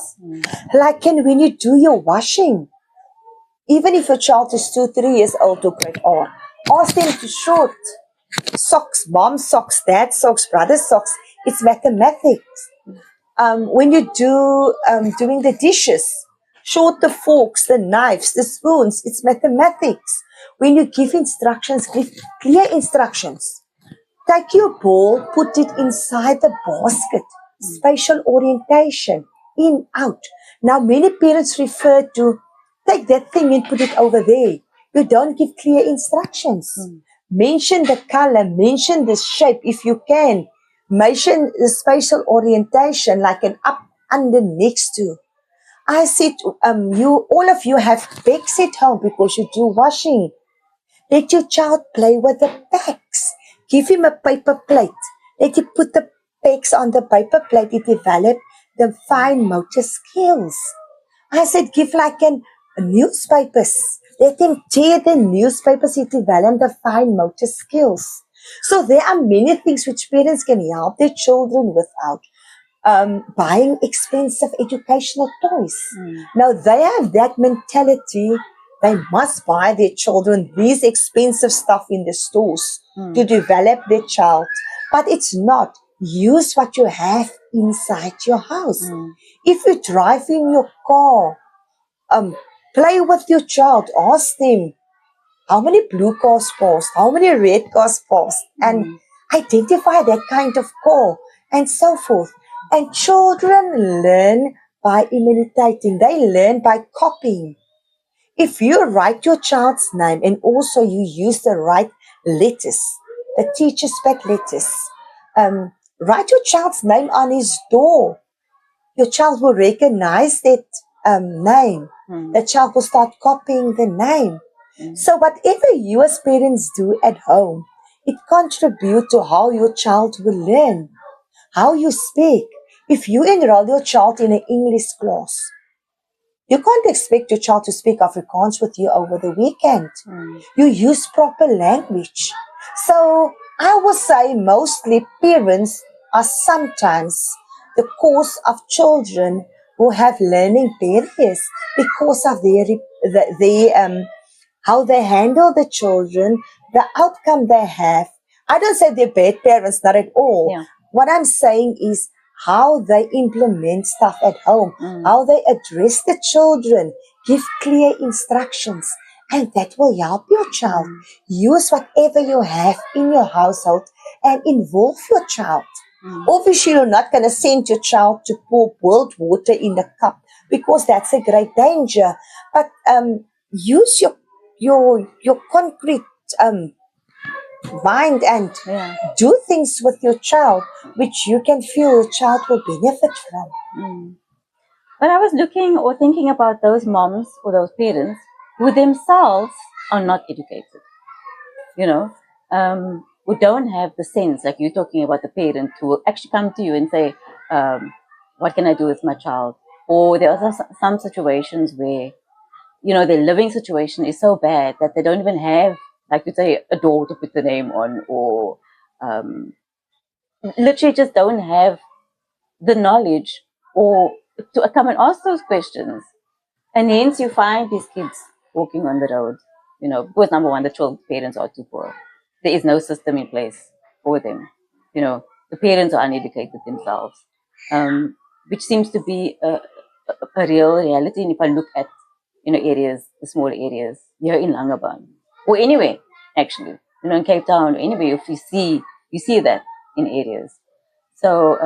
Like when you do your washing, even if your child is 2, 3 years old to grade R, ask them to sort socks, mom's socks, dad's socks, brother's socks. It's mathematics. When you doing the dishes, sort the forks, the knives, the spoons. It's mathematics. When you give instructions, give clear instructions. Take your ball, put it inside the basket. Spatial orientation, in, out. Now, many parents refer to take that thing and put it over there. You don't give clear instructions. Mention the color, mention the shape if you can. Mention the spatial orientation like an up, under, next to. I said, all of you have bags at home because you do washing. Let your child play with the bags. Give him a paper plate. Let him put the pegs on the paper plate. It develop the fine motor skills. I said, give like newspapers. Let them tear the newspapers. It develop the fine motor skills. So there are many things which parents can help their children without buying expensive educational toys. Now they have that mentality. They must buy their children these expensive stuff in the stores to develop their child. But it's not. Use what you have inside your house. If you drive in your car, play with your child. Ask them, how many blue cars passed? How many red cars passed? And identify that kind of car and so forth. And children learn by imitating. They learn by copying. If you write your child's name and also you use the right letters, the teacher's pet letters, write your child's name on his door. Your child will recognize that name. The child will start copying the name. So whatever you as parents do at home, it contributes to how your child will learn, how you speak. If you enroll your child in an English class, you can't expect your child to speak Afrikaans with you over the weekend. You use proper language. So I would say mostly parents are sometimes the cause of children who have learning barriers because of how they handle the children, the outcome they have. I don't say they're bad parents, not at all. Yeah. What I'm saying is how they implement stuff at home, how they address the children, give clear instructions, and that will help your child. Use whatever you have in your household and involve your child. Obviously, you're not going to send your child to pour boiled water in a cup because that's a great danger. But use your concrete mind and do things with your child which you can feel your child will benefit from. But I was looking or thinking about those moms or those parents who themselves are not educated, who don't have the sense, like you're talking about the parent who will actually come to you and say, what can I do with my child? Or there are some situations where, their living situation is so bad that they don't even have, like you say, a door to put the name on, or literally just don't have the knowledge or to come and ask those questions. And hence you find these kids walking on the road, because number one, the children's parents are too poor. There is no system in place for them. The parents are uneducated themselves, which seems to be a real reality. And if I look at, areas, the smaller areas here in Langebaan, or anywhere, actually, in Cape Town, or anywhere, if you see that in areas. So,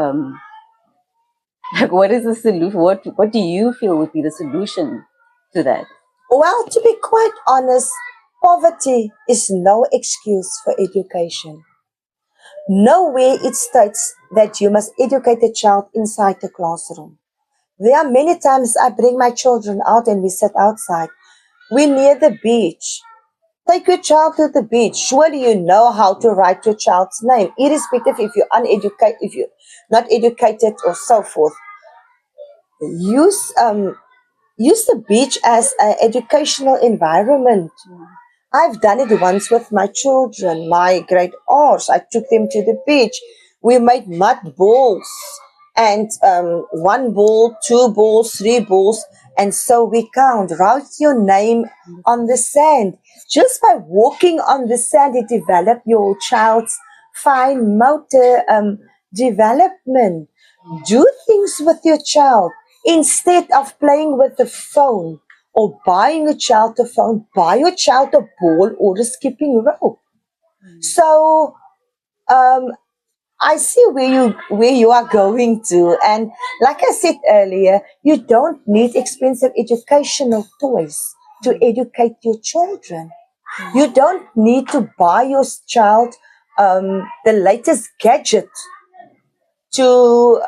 what is the solution? What do you feel would be the solution to that? Well, to be quite honest, poverty is no excuse for education. Nowhere it states that you must educate a child inside the classroom. There are many times I bring my children out and we sit outside. We're near the beach. Take your child to the beach. Surely you know how to write your child's name, irrespective if you're uneducated, if you're not educated or so forth. Use the beach as an educational environment. I've done it once with my children, my great aunts. I took them to the beach. We made mud balls and 1 ball, 2 balls, 3 balls, and so we count. Write your name on the sand. Just by walking on the sand, it develops your child's fine motor development. Do things with your child instead of playing with the phone or buying a child a phone. Buy your child a ball or a skipping rope. So I see where you are going to, and like I said earlier, you don't need expensive educational toys to educate your children. You don't need to buy your child the latest gadget to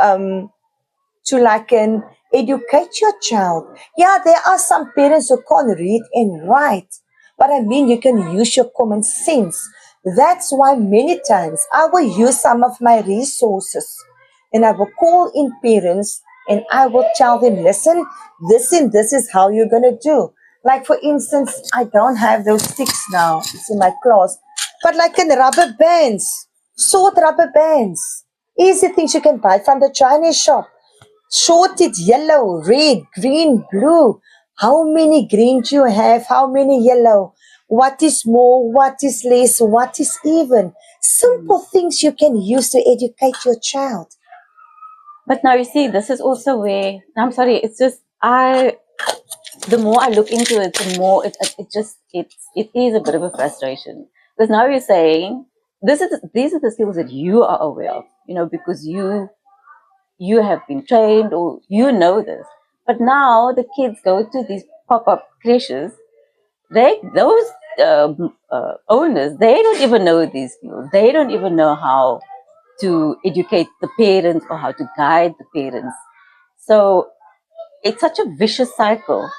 like an educate your child. Yeah, there are some parents who can't read and write, but I mean you can use your common sense. That's why many times I will use some of my resources and I will call in parents and I will tell them, listen, this and this is how you're going to do. Like for instance, I don't have those sticks now. It's in my class. But like in rubber bands, short rubber bands, easy things you can buy from the Chinese shop. Sorted yellow, red, green, blue. How many green do you have? How many yellow? What is more? What is less? What is even? Simple things you can use to educate your child. But now you see, this is also where, I'm sorry, it's just, the more I look into it, the more it is a bit of a frustration. Because now you're saying, these are the skills that you are aware of, because you have been trained or this. But now the kids go to these pop-up crèches. Those owners, they don't even know these skills. They don't even know how to educate the parents or how to guide the parents. So it's such a vicious cycle,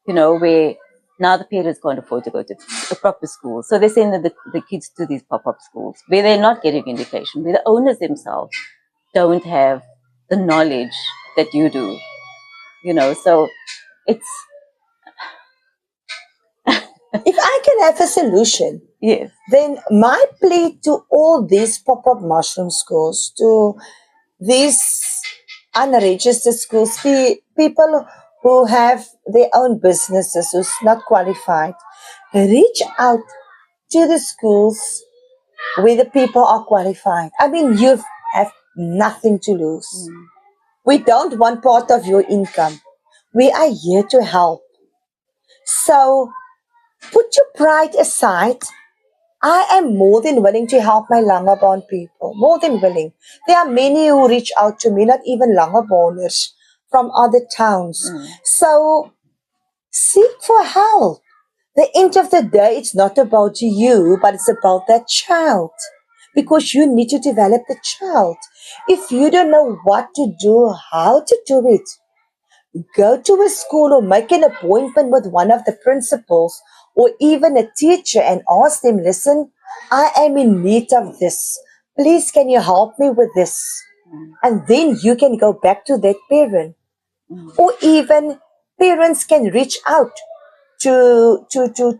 where now the parents can't afford to go to a proper school. So they send the kids to these pop-up schools where they're not getting education, where the owners themselves don't have the knowledge that you do, so it's... If I can have a solution, Yes. Then my plea to all these pop-up mushroom schools, to these unregistered schools, people who have their own businesses, who's not qualified, reach out to the schools where the people are qualified. I mean, have nothing to lose. We don't want part of your income. We are here to help. So put your pride aside. I am more than willing to help my Langebaan people. More than willing. There are many who reach out to me, not even Langebaaners from other towns. So seek for help. The end of the day, it's not about you, but it's about that child. Because you need to develop the child. If you don't know what to do, how to do it, go to a school or make an appointment with one of the principals or even a teacher and ask them, listen, I am in need of this. Please, can you help me with this? And then you can go back to that parent. Or even parents can reach out to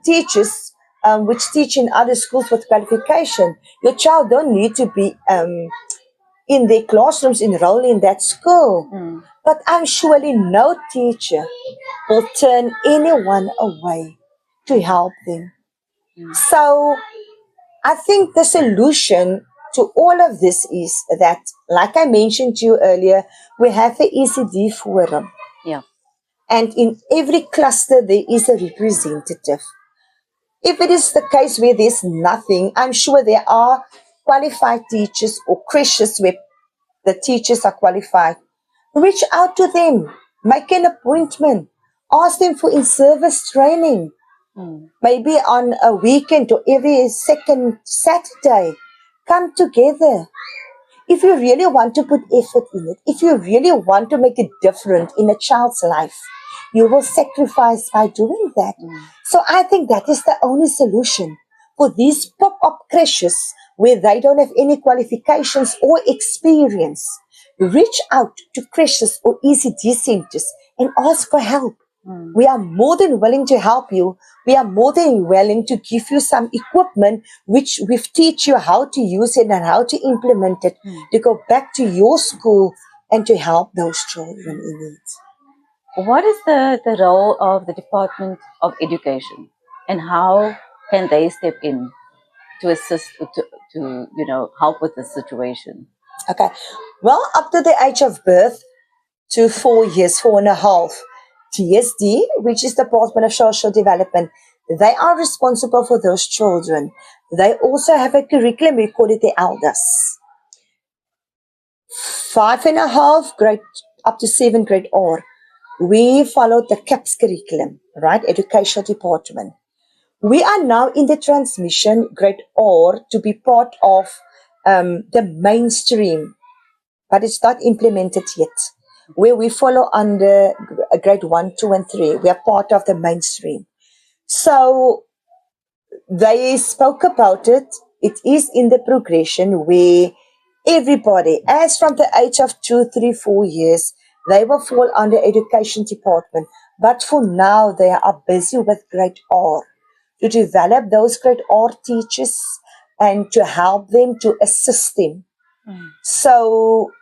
teachers which teach in other schools with qualification. Your child don't need to be in their classrooms enrolled in that school. But I'm surely no teacher will turn anyone away to help them. So I think the solution to all of this is that, like I mentioned to you earlier, we have the ECD forum. Yeah. And in every cluster, there is a representative. If it is the case where there's nothing, I'm sure there are qualified teachers or crèches where the teachers are qualified. Reach out to them. Make an appointment. Ask them for in-service training. Maybe on a weekend or every second Saturday. Come together. If you really want to put effort in it, if you really want to make a difference in a child's life, you will sacrifice by doing that. So I think that is the only solution for these pop-up crèches where they don't have any qualifications or experience. Reach out to crèches or ECD centers and ask for help. We are more than willing to help you. We are more than willing to give you some equipment which we teach you how to use it and how to implement it to go back to your school and to help those children in need. What is the role of the Department of Education, and how can they step in to assist, to help with this situation? Okay. Well, up to the age of birth to 4 years, 4.5, TSD, which is the Department of Social Development, they are responsible for those children. They also have a curriculum, we call it the elders. 5.5, grade up to 7, grade R. We followed the CAPS curriculum, right? Educational Department. We are now in the transmission, grade R, to be part of the mainstream, but it's not implemented yet. Where we follow under grade 1, 2, and 3. We are part of the mainstream. So they spoke about it. It is in the progression where everybody, as from the age of 2, 3, 4 years, they will fall under education department. But for now, they are busy with grade R to develop those grade R teachers and to help them, to assist them. So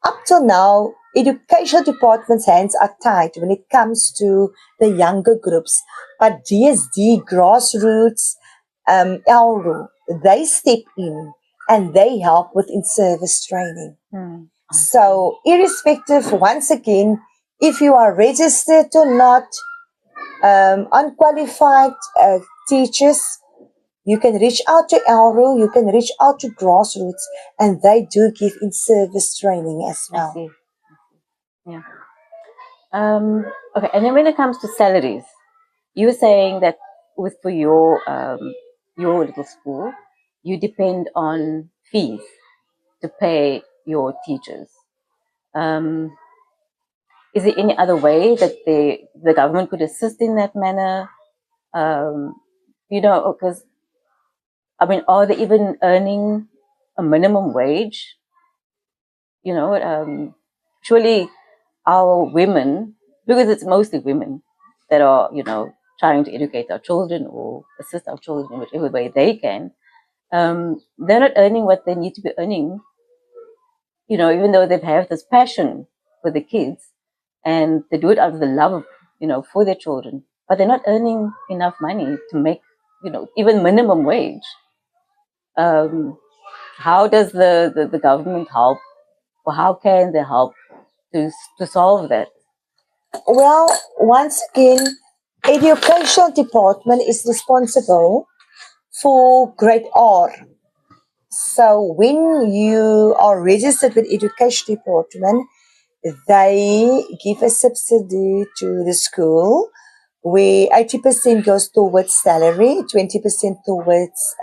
up till now, education department's hands are tied when it comes to the younger groups. But DSD, grassroots, ELRU, they step in and they help with in-service training. So irrespective, once again, if you are registered or not, unqualified teachers, you can reach out to ELRU, you can reach out to grassroots, and they do give in-service training as well. I see. Yeah. Okay, and then when it comes to salaries, you were saying that for your little school, you depend on fees to pay your teachers. Is there any other way that the government could assist in that manner? Because are they even earning a minimum wage? Surely our women, because it's mostly women that are, trying to educate our children or assist our children in whichever way they can, they're not earning what they need to be earning, even though they have this passion for the kids and they do it out of the love, for their children, but they're not earning enough money to make, even minimum wage. how does the government help, or how can they help to solve that? Well, once again, educational department is responsible for grade R. So when you are registered with education department, they give a subsidy to the school where 80% goes towards salary, 20% towards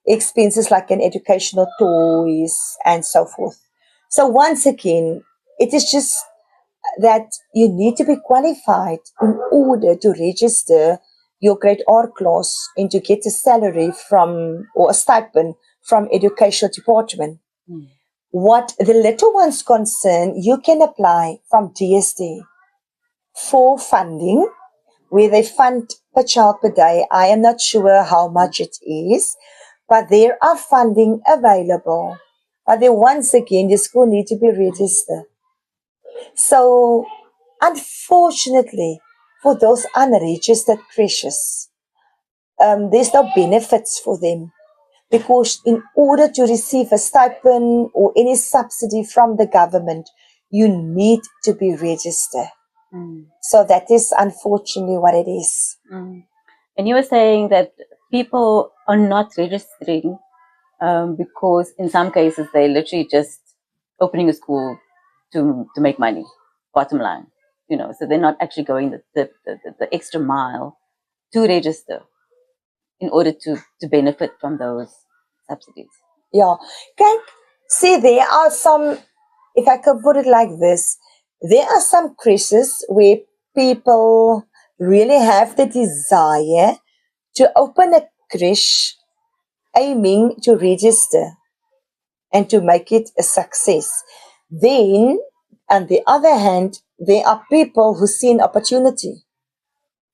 expenses like an educational toys and so forth. So once again, it is just that you need to be qualified in order to register your grade R class and to get a salary from or a stipend from educational department. What the little ones concern, you can apply from DSD for funding, where they fund per child per day. I am not sure how much it is, but there are funding available. But then once again, the school needs to be registered. So, unfortunately, for those unregistered creches, there's no benefits for them because in order to receive a stipend or any subsidy from the government, you need to be registered. So that is unfortunately what it is. And you were saying that people are not registering because in some cases they're literally just opening a school to make money, bottom line. So they're not actually going the extra mile to register in order to benefit from those subsidies. Yeah. See, there are some, if I could put it like this, there are some creches where people really have the desire to open a creche aiming to register and to make it a success. Then, on the other hand, there are people who see an opportunity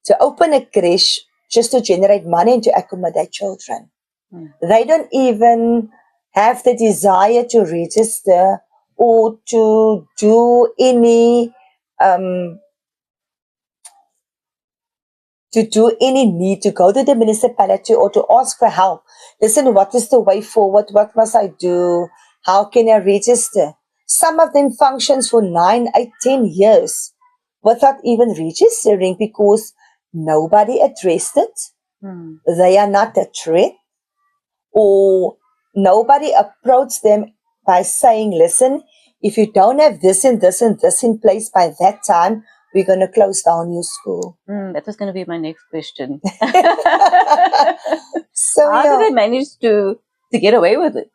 to open a creche just to generate money and to accommodate children. They don't even have the desire to register or to do any need to go to the municipality or to ask for help. Listen, what is the way forward? What must I do? How can I register? Some of them functions for 9, 8, 10 years without even registering because nobody addressed it. They are not a threat, or nobody approached them by saying, listen, if you don't have this and this and this in place by that time, we're going to close down your school. That was going to be my next question. So how do they manage to get away with it?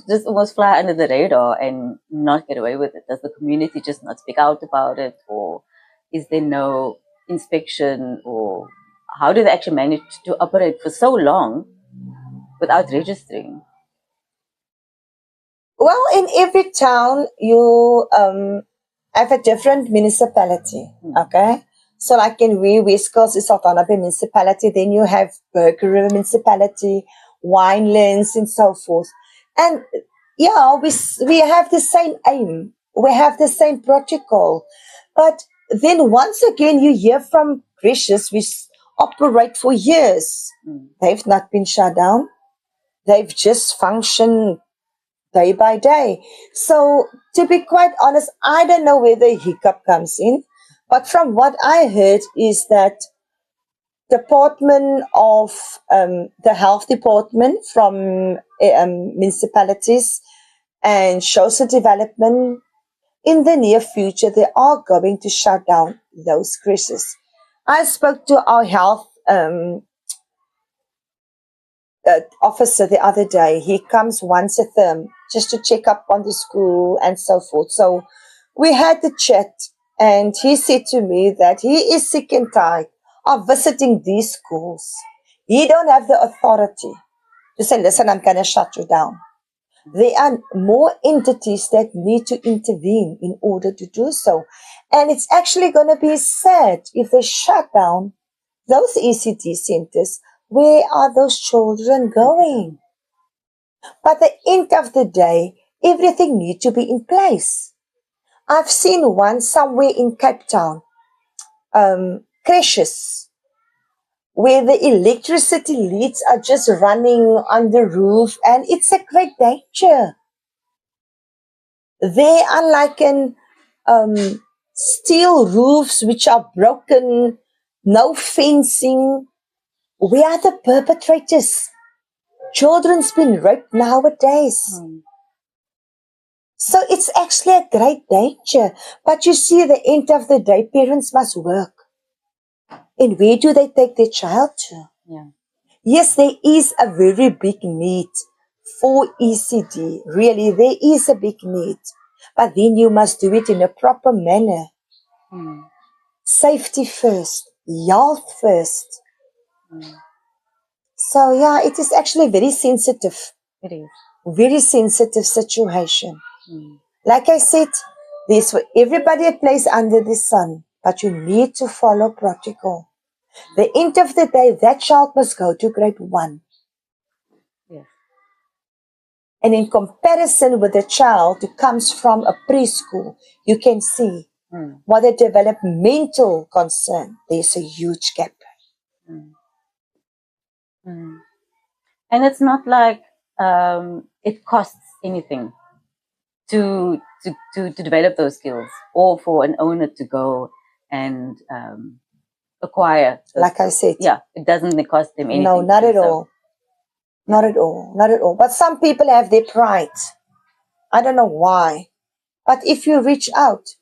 Just almost fly under the radar and not get away with it. Does the community just not speak out about it, or is there no inspection, or how do they actually manage to operate for so long without registering? Well, in every town, you have a different municipality, okay? So like in West Coast is autonomous municipality, then you have Burger River municipality, Winelands and so forth. And yeah, we have the same aim. We have the same protocol. But then once again, you hear from creches which operate for years. They've not been shut down. They've just functioned day by day. So to be quite honest, I don't know where the hiccup comes in. But from what I heard is that Department of the Health Department from municipalities and social development, in the near future, they are going to shut down those creches. I spoke to our health officer the other day. He comes once a term just to check up on the school and so forth. So we had the chat, and he said to me that he is sick and tired of visiting these schools. He don't have the authority to say, listen, I'm going to shut you down. There are more entities that need to intervene in order to do so. And it's actually going to be sad if they shut down those ECD centers. Where are those children going? But at the end of the day, everything needs to be in place. I've seen one somewhere in Cape Town, creches. where the electricity leads are just running on the roof, and it's a great danger. They are like steel roofs which are broken, no fencing. We are the perpetrators. Children's been raped nowadays. So it's actually a great danger. But you see, at the end of the day, parents must work. And where do they take their child to? Yeah. Yes, there is a very big need for ECD. Really, there is a big need. But then you must do it in a proper manner. Safety first, health first. So yeah, it is actually very sensitive. It is. Very sensitive situation. Like I said, there's for everybody a place under the sun, but you need to follow protocol. The end of the day, that child must go to grade 1. Yes. And in comparison with the child who comes from a preschool, you can see what a developmental concern, there's a huge gap. And it's not like it costs anything to develop those skills, or for an owner to go and acquire those Like I said. Yeah, it doesn't cost them anything. No, not at all. Not at all. Not at all. But some people have their pride. I don't know why. But if you reach out,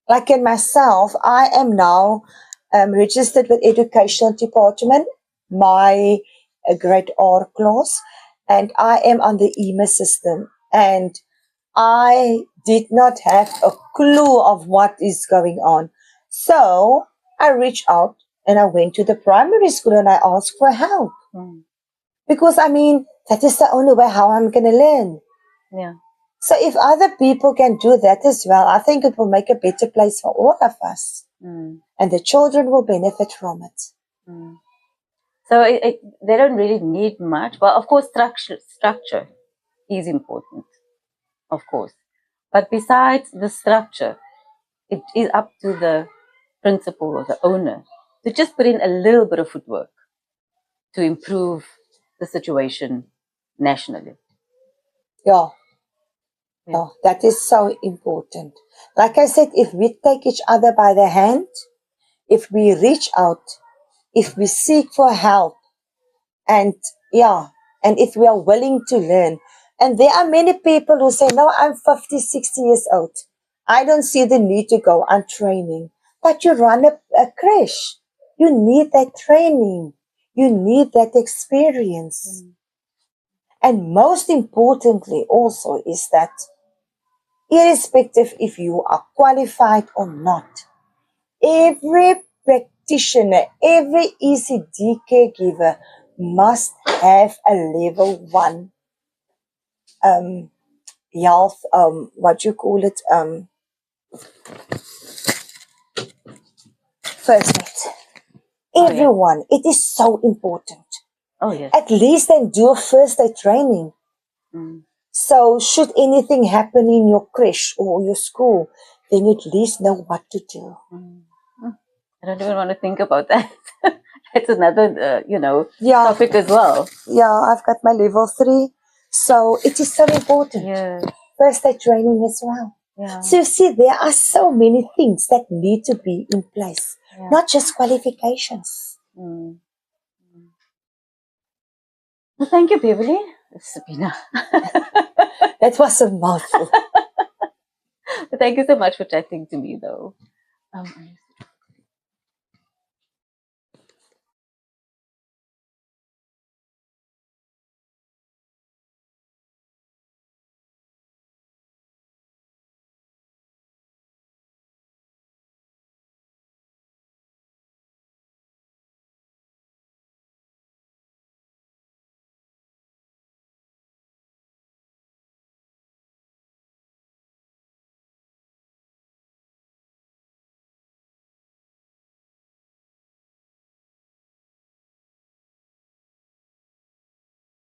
like in myself, I am now registered with Educational Department, my grade R class, and I am on the EMA system. And I did not have a clue of what is going on. So I reached out and I went to the primary school and I asked for help. Because I mean, that is the only way how I'm going to learn. Yeah. So if other people can do that as well, I think it will make a better place for all of us. And the children will benefit from it. So they don't really need much. Well, of course, structure is important, of course. But besides the structure, it is up to the principal or the owner to just put in a little bit of footwork to improve the situation nationally. Yeah. Oh, that is so important. Like I said, if we take each other by the hand, if we reach out, if we seek for help, and if we are willing to learn. And there are many people who say, no, I'm 50, 60 years old. I don't see the need to go on training. But you run a crèche. You need that training. You need that experience. And most importantly also is that irrespective if you are qualified or not, every practitioner, every ECD caregiver must have a level 1 health, first aid. Everyone. It is so important. Oh, yes. At least then do a first aid training. So should anything happen in your crèche or your school, then you at least know what to do. I don't even want to think about that. It's another, topic as well. Yeah, I've got my level 3. So it is so important. Yeah. First aid training as well. Yeah. So you see, there are so many things that need to be in place, not just qualifications. Well, thank you, Bevelynn. Sabina. That was a mouthful. Thank you so much for chatting to me, though.